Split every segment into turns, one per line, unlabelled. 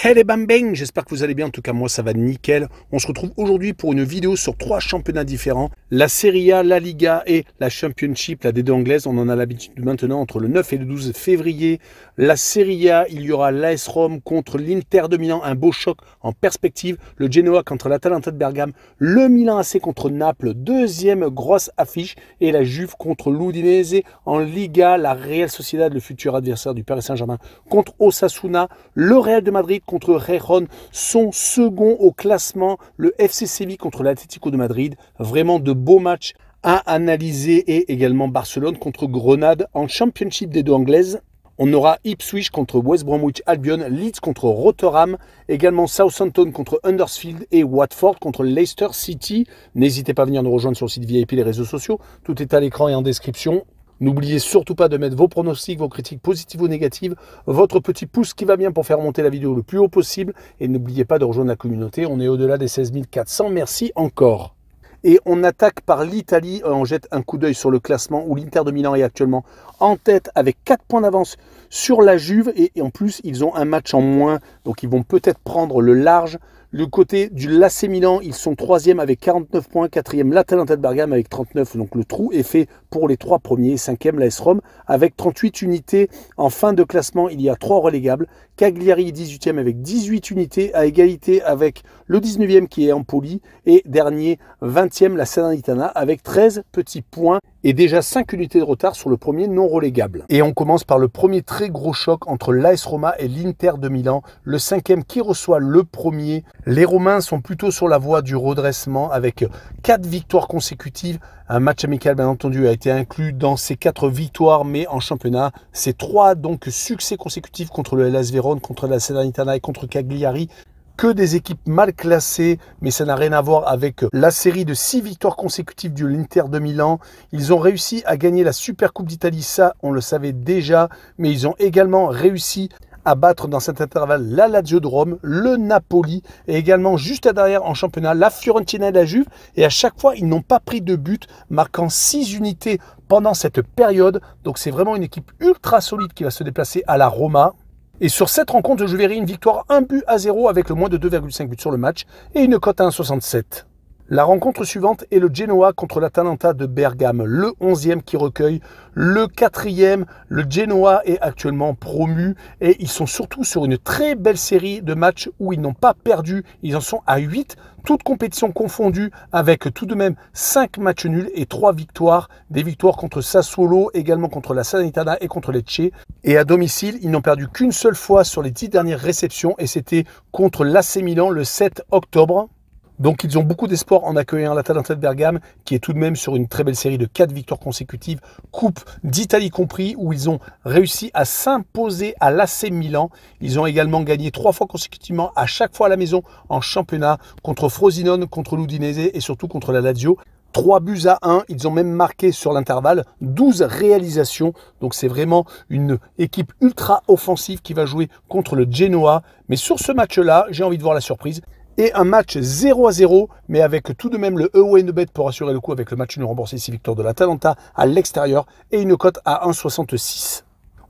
Hey les bang bang, j'espère que vous allez bien, en tout cas moi ça va nickel. On se retrouve aujourd'hui pour une vidéo sur 3 championnats différents, la Serie A, la Liga et la Championship, la D2 anglaise. On en a l'habitude maintenant entre le 9 et le 12 février. La Serie A, il y aura l'AS Rome contre l'Inter de Milan, un beau choc en perspective. Le Genoa contre l'Atalanta de Bergame, le Milan AC contre Naples, deuxième grosse affiche, et la Juve contre l'Udinese. En Liga, la Real Sociedad, le futur adversaire du Paris Saint-Germain, contre Osasuna, le Real de Madrid contre Gijón, son second au classement, le FC Séville contre l'Atlético de Madrid. Vraiment de beaux matchs à analyser, et également Barcelone contre Grenade. En Championship des deux anglaises, on aura Ipswich contre West Bromwich Albion, Leeds contre Rotherham, également Southampton contre Huddersfield et Watford contre Leicester City. N'hésitez pas à venir nous rejoindre sur le site VIP, les réseaux sociaux, tout est à l'écran et en description. N'oubliez surtout pas de mettre vos pronostics, vos critiques positives ou négatives, votre petit pouce qui va bien pour faire monter la vidéo le plus haut possible. Et n'oubliez pas de rejoindre la communauté, on est au-delà des 16 400, merci encore. Et on attaque par l'Italie, on jette un coup d'œil sur le classement où l'Inter de Milan est actuellement en tête avec 4 points d'avance sur la Juve. Et en plus, ils ont un match en moins, donc ils vont peut-être prendre le large. Le côté du l'AC Milan, ils sont 3e avec 49 points, 4e l'Atalanta de Bergame avec 39, donc le trou est fait pour les 3 premiers, 5e l'AS Rome avec 38 unités. En fin de classement, il y a 3 relégables, Cagliari est 18e avec 18 unités, à égalité avec le 19e qui est Empoli, et dernier 20e la Salernitana avec 13 petits points et déjà 5 unités de retard sur le premier non relégable. Et on commence par le premier très gros choc entre l'AS Roma et l'Inter de Milan, le 5e qui reçoit le premier. Les Romains sont plutôt sur la voie du redressement avec 4 victoires consécutives. Un match amical bien entendu a été inclus dans ces 4 victoires, mais en championnat, c'est 3 donc succès consécutifs contre le Hellas Vérone, contre la Salernitana et contre Cagliari. Que des équipes mal classées, mais ça n'a rien à voir avec la série de 6 victoires consécutives de l'Inter de Milan. Ils ont réussi à gagner la Super Coupe d'Italie, ça on le savait déjà, mais ils ont également réussi à battre dans cet intervalle la Lazio de Rome, le Napoli, et également juste derrière en championnat la Fiorentina et la Juve. Et à chaque fois, ils n'ont pas pris de but, marquant 6 unités pendant cette période. Donc c'est vraiment une équipe ultra solide qui va se déplacer à la Roma. Et sur cette rencontre, je verrai une victoire 1-0 avec le moins de 2,5 buts sur le match et une cote à 1,67. La rencontre suivante est le Genoa contre l'Atalanta de Bergame, le 11e qui recueille le 4e. Le Genoa est actuellement promu et ils sont surtout sur une très belle série de matchs où ils n'ont pas perdu. Ils en sont à 8, toutes compétitions confondues, avec tout de même 5 matchs nuls et 3 victoires. Des victoires contre Sassuolo, également contre la Salernitana et contre Lecce. Et à domicile, ils n'ont perdu qu'une seule fois sur les 10 dernières réceptions et c'était contre l'AC Milan le 7 octobre. Donc ils ont beaucoup d'espoir en accueillant l'Atalanta de Bergame, qui est tout de même sur une très belle série de 4 victoires consécutives, Coupe d'Italie compris, où ils ont réussi à s'imposer à l'AC Milan. Ils ont également gagné 3 fois consécutivement, à chaque fois à la maison, en championnat, contre Frosinone, contre l'Udinese et surtout contre la Lazio. 3-1, ils ont même marqué sur l'intervalle 12 réalisations. Donc c'est vraiment une équipe ultra offensive qui va jouer contre le Genoa. Mais sur ce match-là, j'ai envie de voir la surprise. Et un match 0-0, mais avec tout de même le away no bet pour assurer le coup avec le match nul remboursé 6 victoires de l'Atalanta à l'extérieur et une cote à 1,66.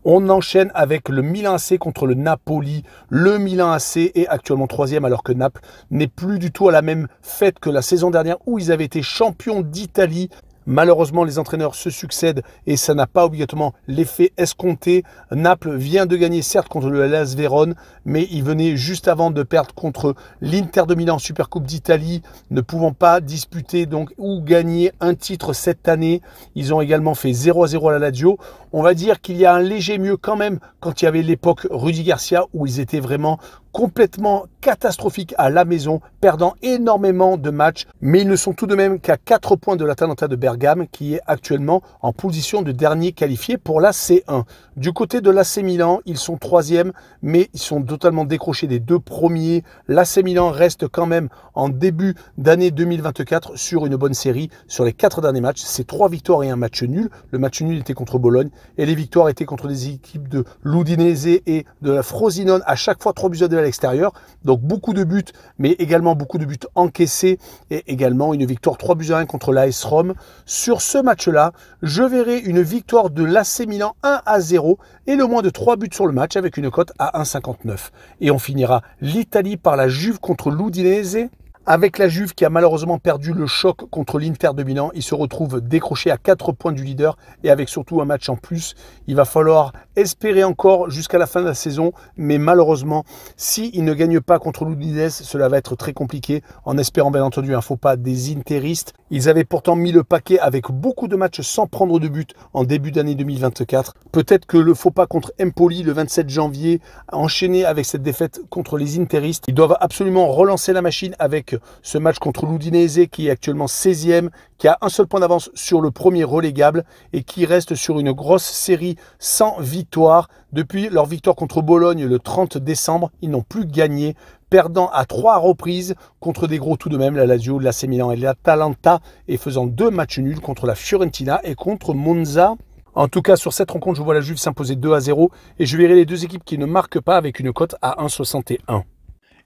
On enchaîne avec le Milan AC contre le Napoli. Le Milan AC est actuellement 3e alors que Naples n'est plus du tout à la même fête que la saison dernière où ils avaient été champions d'Italie. Malheureusement, les entraîneurs se succèdent et ça n'a pas obligatoirement l'effet escompté. Naples vient de gagner certes contre le Hellas Vérone, mais il venait juste avant de perdre contre l'Inter de Milan en Super Coupe d'Italie, ne pouvant pas disputer donc ou gagner un titre cette année. Ils ont également fait 0-0 à la Lazio. On va dire qu'il y a un léger mieux quand même quand il y avait l'époque Rudy Garcia où ils étaient vraiment complètement catastrophiques à la maison, perdant énormément de matchs, mais ils ne sont tout de même qu'à 4 points de l'Atalanta de Bergame qui est actuellement en position de dernier qualifié pour la C1. Du côté de l'AC Milan, ils sont 3e, mais ils sont totalement décrochés des 2 premiers. L'AC Milan reste quand même en début d'année 2024 sur une bonne série. Sur les 4 derniers matchs, c'est 3 victoires et un match nul. Le match nul était contre Bologne. et les victoires étaient contre des équipes de l'Udinese et de la Frosinone, à chaque fois 3-2 à l'extérieur. Donc beaucoup de buts, mais également beaucoup de buts encaissés et également une victoire 3-1 contre l'AS Rome. Sur ce match-là, je verrai une victoire de l'AC Milan 1-0 et le moins de 3 buts sur le match avec une cote à 1,59. Et on finira l'Italie par la Juve contre l'Udinese. Avec la Juve qui a malheureusement perdu le choc contre l'Inter de Milan, il se retrouve décroché à 4 points du leader et avec surtout un match en plus. Il va falloir espérer encore jusqu'à la fin de la saison, mais malheureusement, s'il ne gagne pas contre l'Udinese, cela va être très compliqué, en espérant bien entendu un faux pas des interistes. Ils avaient pourtant mis le paquet avec beaucoup de matchs sans prendre de but en début d'année 2024. Peut-être que le faux pas contre Empoli le 27 janvier, enchaîné avec cette défaite contre les interistes, ils doivent absolument relancer la machine avec ce match contre l'Udinese qui est actuellement 16e, qui a un seul point d'avance sur le premier relégable et qui reste sur une grosse série sans victoire. Depuis leur victoire contre Bologne le 30 décembre, ils n'ont plus gagné, perdant à 3 reprises contre des gros tout de même, la Lazio, l'AC Milan et l'Atalanta, et faisant 2 matchs nuls contre la Fiorentina et contre Monza. En tout cas, sur cette rencontre, je vois la Juve s'imposer 2-0 et je verrai les deux équipes qui ne marquent pas avec une cote à 1,61.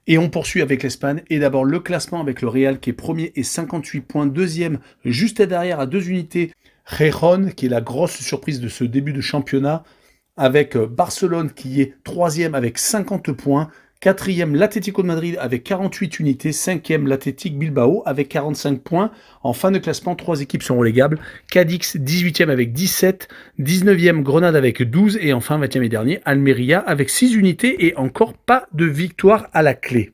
Et on poursuit avec l'Espagne, et d'abord le classement avec le Real qui est premier et 58 points, deuxième, juste derrière à 2 unités, Gijón qui est la grosse surprise de ce début de championnat, avec Barcelone qui est troisième avec 50 points, quatrième l'Atlético de Madrid avec 48 unités, cinquième l'Athletic Bilbao avec 45 points. En fin de classement, 3 équipes sont relégables, Cadix 18e avec 17, 19e Grenade avec 12 et enfin 20e et dernier Almeria avec 6 unités et encore pas de victoire à la clé.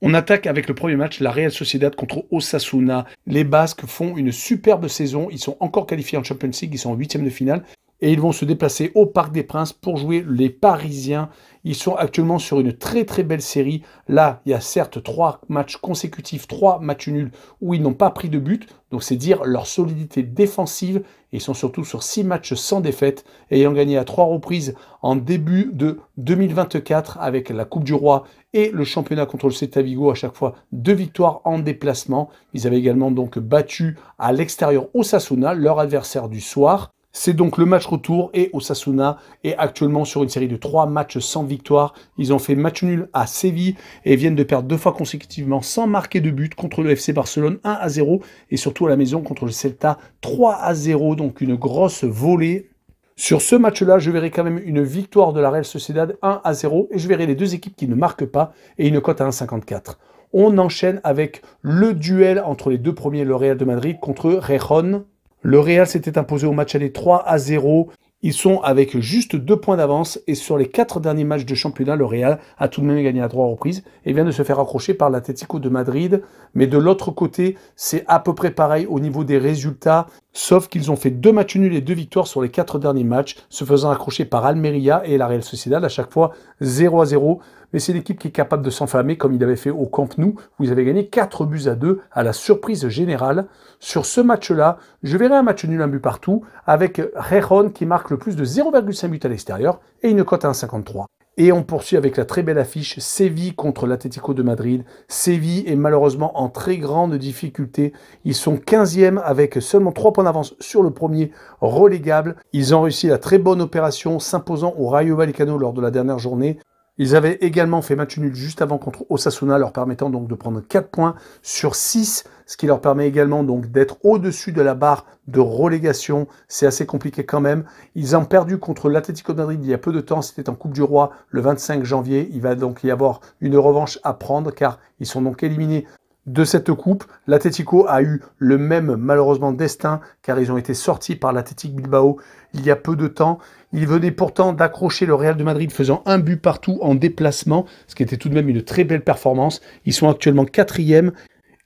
On attaque avec le premier match, la Real Sociedad contre Osasuna. Les Basques font une superbe saison, ils sont encore qualifiés en Champions League, ils sont en 8e de finale. Et ils vont se déplacer au Parc des Princes pour jouer les Parisiens. Ils sont actuellement sur une très très belle série. Là, il y a certes 3 matchs consécutifs, 3 matchs nuls où ils n'ont pas pris de but. Donc c'est dire leur solidité défensive. Et ils sont surtout sur 6 matchs sans défaite, ayant gagné à 3 reprises en début de 2024 avec la Coupe du Roi et le championnat contre le Celta Vigo, à chaque fois 2 victoires en déplacement. Ils avaient également donc battu à l'extérieur Osasuna, leur adversaire du soir. C'est donc le match retour et Osasuna est actuellement sur une série de 3 matchs sans victoire. Ils ont fait match nul à Séville et viennent de perdre 2 fois consécutivement sans marquer de but contre le FC Barcelone 1-0 et surtout à la maison contre le Celta 3-0, donc une grosse volée. Sur ce match-là, je verrai quand même une victoire de la Real Sociedad 1-0 et je verrai les deux équipes qui ne marquent pas et une cote à 1,54. On enchaîne avec le duel entre les deux premiers, le Real de Madrid contre Gijón. Le Real s'était imposé au match aller 3-0. Ils sont avec juste 2 points d'avance et sur les 4 derniers matchs de championnat, le Real a tout de même gagné à 3 reprises et vient de se faire accrocher par l'Atlético de Madrid. Mais de l'autre côté, c'est à peu près pareil au niveau des résultats, sauf qu'ils ont fait 2 matchs nuls et 2 victoires sur les 4 derniers matchs, se faisant accrocher par Almeria et la Real Sociedad, à chaque fois 0-0. Mais c'est l'équipe qui est capable de s'enflammer comme il avait fait au Camp Nou, où ils avaient gagné 4-2 à la surprise générale. Sur ce match-là, je verrai un match nul, un but partout, avec Gijón qui marque le plus de 0,5 buts à l'extérieur et une cote à 1,53. Et on poursuit avec la très belle affiche Séville contre l'Atlético de Madrid. Séville est malheureusement en très grande difficulté. Ils sont 15e avec seulement 3 points d'avance sur le premier relégable. Ils ont réussi la très bonne opération s'imposant au Rayo Vallecano lors de la dernière journée. Ils avaient également fait match nul juste avant contre Osasuna, leur permettant donc de prendre 4 points sur 6, ce qui leur permet également donc d'être au-dessus de la barre de relégation. C'est assez compliqué quand même. Ils ont perdu contre l'Atlético de Madrid il y a peu de temps, c'était en Coupe du Roi le 25 janvier. Il va donc y avoir une revanche à prendre car ils sont donc éliminés de cette coupe. L'Atlético a eu le même malheureusement destin car ils ont été sortis par l'Athletic Bilbao il y a peu de temps. Ils venaient pourtant d'accrocher le Real de Madrid faisant un but partout en déplacement, ce qui était tout de même une très belle performance. Ils sont actuellement 4e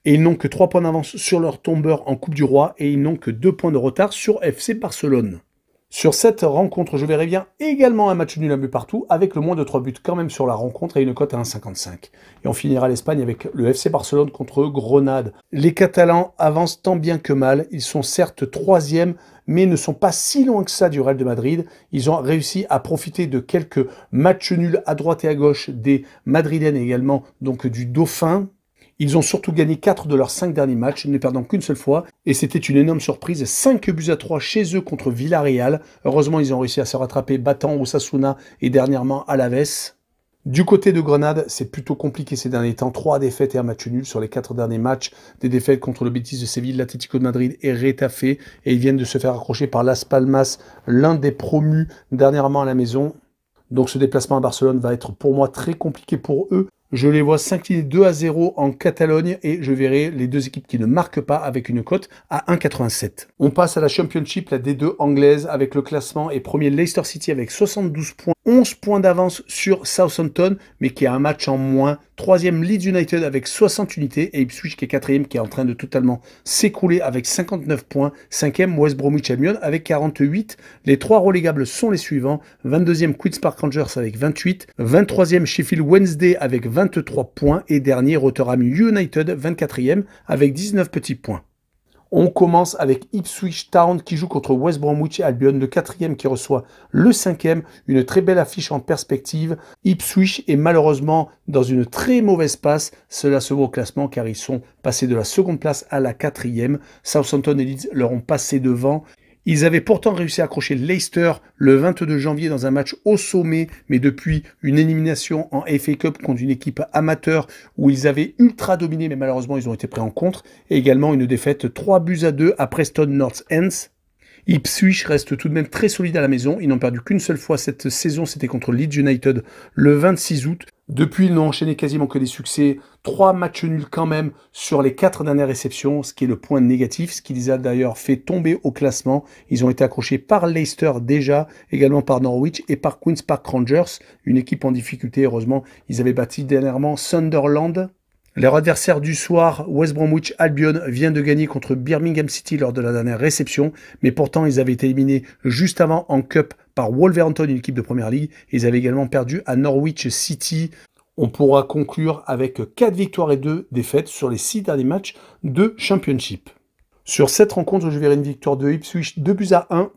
et ils n'ont que 3 points d'avance sur leur tombeur en Coupe du Roi et ils n'ont que 2 points de retard sur FC Barcelone. Sur cette rencontre, je verrai bien également un match nul, un but partout, avec le moins de 3 buts quand même sur la rencontre et une cote à 1,55. Et on finira l'Espagne avec le FC Barcelone contre Grenade. Les Catalans avancent tant bien que mal. Ils sont certes 3e, mais ne sont pas si loin que ça du Real de Madrid. Ils ont réussi à profiter de quelques matchs nuls à droite et à gauche des Madrilènes et également donc du Dauphin. Ils ont surtout gagné 4 de leurs 5 derniers matchs, ne perdant qu'une seule fois, et c'était une énorme surprise, 5-3 chez eux contre Villarreal. Heureusement, ils ont réussi à se rattraper, battant Osasuna et dernièrement Alaves. Du côté de Grenade, c'est plutôt compliqué ces derniers temps. 3 défaites et un match nul sur les 4 derniers matchs. Des défaites contre le Betis de Séville, l'Atlético de Madrid et Retafe. Et ils viennent de se faire accrocher par Las Palmas, l'un des promus dernièrement à la maison. Donc ce déplacement à Barcelone va être pour moi très compliqué pour eux. Je les vois s'incliner 2-0 en Catalogne et je verrai les deux équipes qui ne marquent pas avec une cote à 1,87. On passe à la Championship, la D2 anglaise avec le classement et premier Leicester City avec 72 points, 11 points d'avance sur Southampton mais qui a un match en moins. Troisième Leeds United avec 60 unités et Ipswich qui est quatrième qui est en train de totalement s'écrouler avec 59 points. Cinquième West Bromwich Albion avec 48. Les trois relégables sont les suivants. 22e Queen's Park Rangers avec 28. 23e Sheffield Wednesday avec 23 points et dernier Rotherham United 24e avec 19 petits points. On commence avec Ipswich Town qui joue contre West Bromwich Albion, le quatrième qui reçoit le cinquième. Une très belle affiche en perspective. Ipswich est malheureusement dans une très mauvaise passe. Cela se voit au classement car ils sont passés de la seconde place à la quatrième. Southampton et Leeds leur ont passé devant. Ils avaient pourtant réussi à accrocher Leicester le 22 janvier dans un match au sommet, mais depuis une élimination en FA Cup contre une équipe amateur où ils avaient ultra dominé, mais malheureusement ils ont été pris en contre, et également une défaite 3-2 à Preston North End. Ipswich reste tout de même très solide à la maison. Ils n'ont perdu qu'une seule fois cette saison, c'était contre Leeds United le 26 août. Depuis, ils n'ont enchaîné quasiment que des succès. 3 matchs nuls quand même sur les 4 dernières réceptions, ce qui est le point négatif, ce qui les a d'ailleurs fait tomber au classement. Ils ont été accrochés par Leicester déjà, également par Norwich et par Queen's Park Rangers, une équipe en difficulté. Heureusement, ils avaient battu dernièrement Sunderland. Leur adversaire du soir, West Bromwich Albion, vient de gagner contre Birmingham City lors de la dernière réception, mais pourtant ils avaient été éliminés juste avant en Cup par Wolverhampton, une équipe de Première Ligue. Ils avaient également perdu à Norwich City. On pourra conclure avec 4 victoires et 2 défaites sur les 6 derniers matchs de Championship. Sur cette rencontre, je verrai une victoire de Ipswich 2-1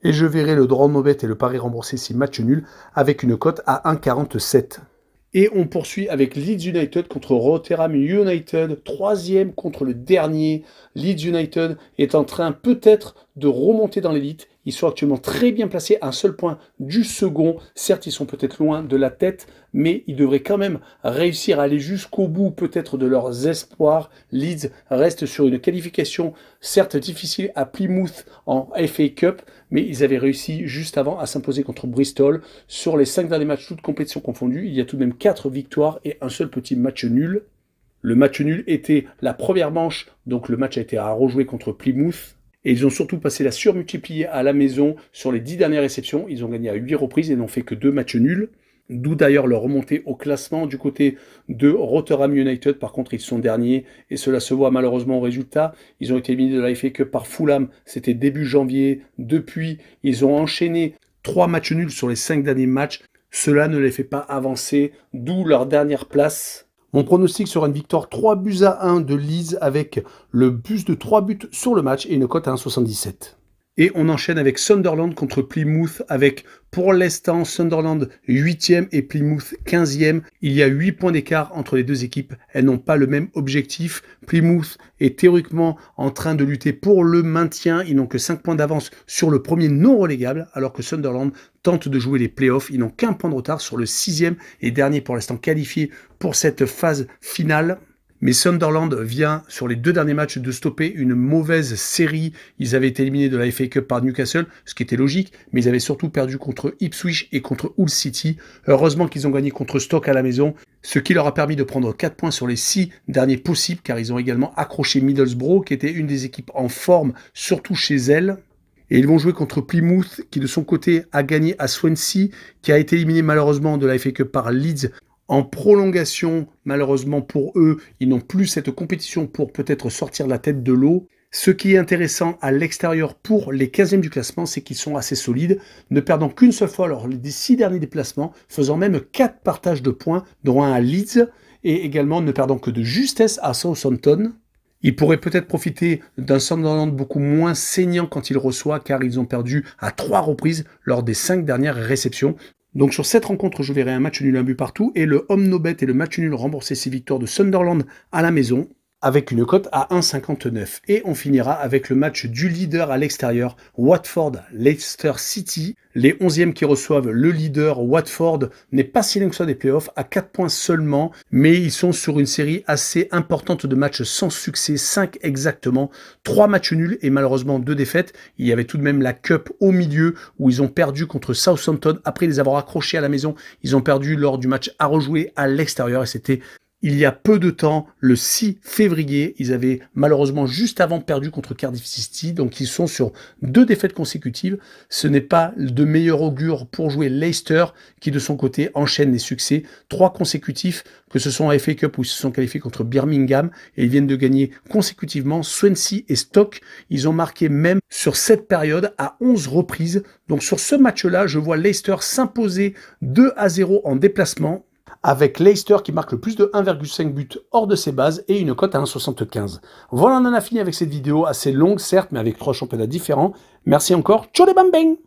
et je verrai le draw no bet et le pari remboursé 6 matchs nuls avec une cote à 1,47. Et on poursuit avec Leeds United contre Rotherham United, troisième contre le dernier. Leeds United est en train peut-être de remonter dans l'élite. Ils sont actuellement très bien placés à un seul point du second. Certes, ils sont peut-être loin de la tête, mais ils devraient quand même réussir à aller jusqu'au bout peut-être de leurs espoirs. Leeds reste sur une qualification certes difficile à Plymouth en FA Cup, mais ils avaient réussi juste avant à s'imposer contre Bristol. Sur les 5 derniers matchs, toutes compétitions confondues, il y a tout de même 4 victoires et un seul petit match nul. Le match nul était la première manche, donc le match a été à rejouer contre Plymouth. Et ils ont surtout passé la surmultipliée à la maison sur les 10 dernières réceptions. Ils ont gagné à 8 reprises et n'ont fait que 2 matchs nuls. D'où d'ailleurs leur remontée au classement du côté de Rotherham United. Par contre, ils sont derniers et cela se voit malheureusement au résultat. Ils ont été éliminés de la FA Cup par Fulham. C'était début janvier. Depuis, ils ont enchaîné 3 matchs nuls sur les 5 derniers matchs. Cela ne les fait pas avancer, d'où leur dernière place. Mon pronostic sera une victoire 3-1 de Leeds avec le plus de 3 buts sur le match et une cote à 1,77. Et on enchaîne avec Sunderland contre Plymouth avec pour l'instant Sunderland 8e et Plymouth 15e. Il y a 8 points d'écart entre les deux équipes. Elles n'ont pas le même objectif. Plymouth est théoriquement en train de lutter pour le maintien. Ils n'ont que 5 points d'avance sur le premier non relégable alors que Sunderland tente de jouer les playoffs. Ils n'ont qu'un point de retard sur le 6e et dernier pour l'instant qualifié pour cette phase finale. Mais Sunderland vient, sur les 2 derniers matchs, de stopper une mauvaise série. Ils avaient été éliminés de la FA Cup par Newcastle, ce qui était logique, mais ils avaient surtout perdu contre Ipswich et contre Hull City. Heureusement qu'ils ont gagné contre Stoke à la maison, ce qui leur a permis de prendre 4 points sur les 6 derniers possibles, car ils ont également accroché Middlesbrough, qui était une des équipes en forme, surtout chez elles. Et ils vont jouer contre Plymouth, qui de son côté a gagné à Swansea, qui a été éliminé malheureusement de la FA Cup par Leeds, en prolongation, malheureusement pour eux, ils n'ont plus cette compétition pour peut-être sortir la tête de l'eau. Ce qui est intéressant à l'extérieur pour les 15e du classement, c'est qu'ils sont assez solides, ne perdant qu'une seule fois lors des 6 derniers déplacements, faisant même 4 partages de points, dont un à Leeds, et également ne perdant que de justesse à Southampton. Ils pourraient peut-être profiter d'un Sunderland beaucoup moins saignant quand il reçoit, car ils ont perdu à 3 reprises lors des 5 dernières réceptions. Donc sur cette rencontre, je verrai un match nul, un but partout, et le home no bet et le match nul rembourser ses victoires de Sunderland à la maison, avec une cote à 1,59. Et on finira avec le match du leader à l'extérieur, Watford-Leicester City. Les 11e qui reçoivent le leader, Watford, n'est pas si loin que ça des playoffs, à 4 points seulement, mais ils sont sur une série assez importante de matchs sans succès, 5 exactement, 3 matchs nuls et malheureusement 2 défaites. Il y avait tout de même la Cup au milieu, où ils ont perdu contre Southampton. Après les avoir accrochés à la maison, ils ont perdu lors du match à rejouer à l'extérieur, et c'était il y a peu de temps, le 6 février, ils avaient malheureusement juste avant perdu contre Cardiff City, donc ils sont sur 2 défaites consécutives. Ce n'est pas de meilleur augure pour jouer Leicester, qui de son côté enchaîne les succès, 3 consécutifs, que ce sont en FA Cup où ils se sont qualifiés contre Birmingham, et ils viennent de gagner consécutivement Swansea et Stoke. Ils ont marqué même sur cette période à 11 reprises. Donc sur ce match-là, je vois Leicester s'imposer 2-0 en déplacement, avec Leicester qui marque le plus de 1,5 buts hors de ses bases et une cote à 1,75. Voilà, on en a fini avec cette vidéo assez longue, certes, mais avec 3 championnats différents. Merci encore. Ciao les bang bang!